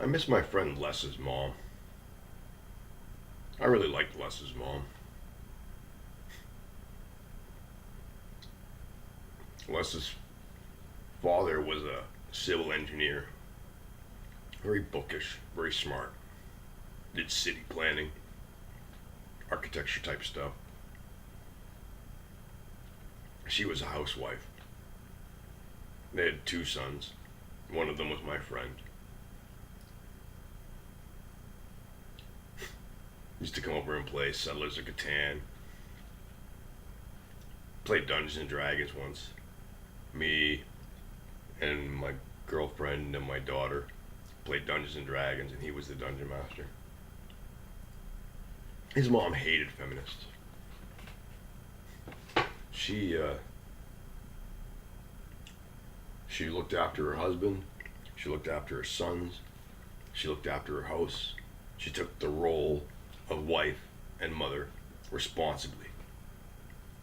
miss my friend Les's mom. I really liked Les's mom. Les's father was a civil engineer, very bookish, very smart. Did city planning, architecture type stuff. She was a housewife. They had two sons. One of them was my friend. Used to come over and play Settlers of Catan. Played Dungeons and Dragons once. Me and my girlfriend and my daughter played Dungeons and Dragons, and he was the dungeon master. His mom hated feminists. She looked after her husband. She looked after her sons. She looked after her house. She took the role of wife and mother responsibly.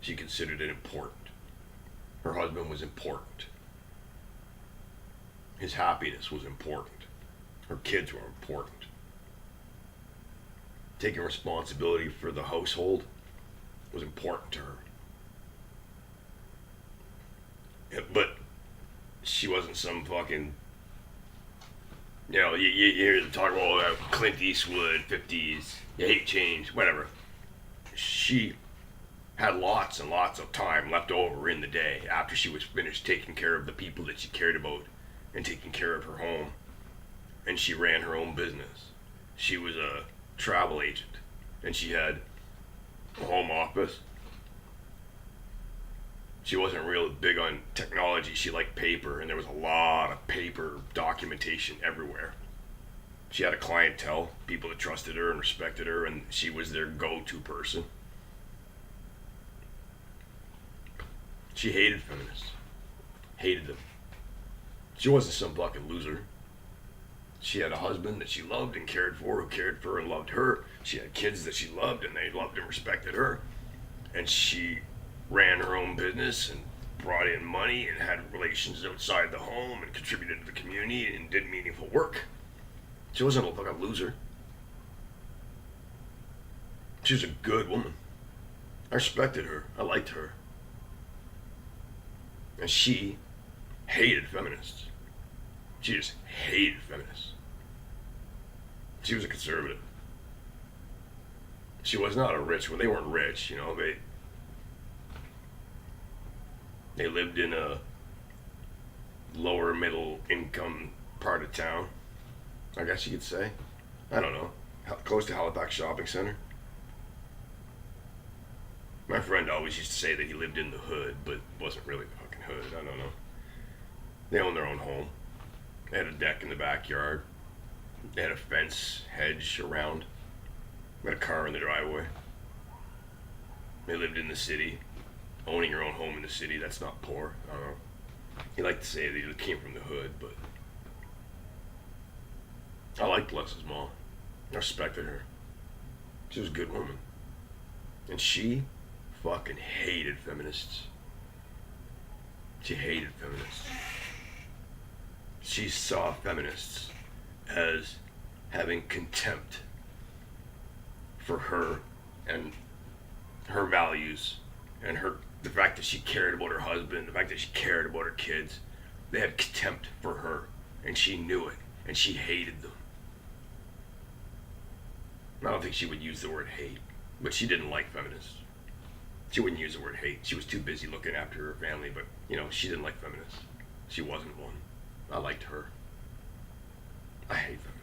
She considered it important. Her husband was important. His happiness was important. Her kids were important. Taking responsibility for the household was important to her. But she wasn't some fucking, you hear them talk about Clint Eastwood, 50s, you hate change, whatever. She had lots and lots of time left over in the day after she was finished taking care of the people that she cared about and taking care of her home. And she ran her own business. She was a travel agent, and she had a home office. She wasn't real big on technology. She liked paper, and there was a lot of paper documentation everywhere. She had a clientele, people that trusted her and respected her, and she was their go-to person. She hated feminists. Hated them. She wasn't some fucking loser. She had a husband that she loved and cared for, who cared for her and loved her. She had kids that she loved, and they loved and respected her. And she ran her own business and brought in money and had relations outside the home and contributed to the community and did meaningful work. She wasn't a fucking loser. She was a good woman. I respected her. I liked her. And she hated feminists. She just hated feminists. She was a conservative. She was not a rich one. They weren't rich, They lived in a lower middle income part of town, I guess you could say. I don't know. Close to Halifax Shopping Center. My friend always used to say that he lived in the hood, but wasn't really the fucking hood. I don't know. They owned their own home. They had a deck in the backyard. They had a fence, hedge around. They had a car in the driveway. They lived in the city. Owning your own home in the city, that's not poor. I don't know. He liked to say that he came from the hood, but I liked Les's mom. I respected her. She was a good woman. And she fucking hated feminists. She hated feminists. She saw feminists as having contempt for her and her values and the fact that she cared about her husband, the fact that she cared about her kids. They had contempt for her, and she knew it, and she hated them. I don't think she would use the word hate, but she didn't like feminists. She wouldn't use the word hate. She was too busy looking after her family, but, she didn't like feminists. She wasn't one. I liked her. I hate feminists.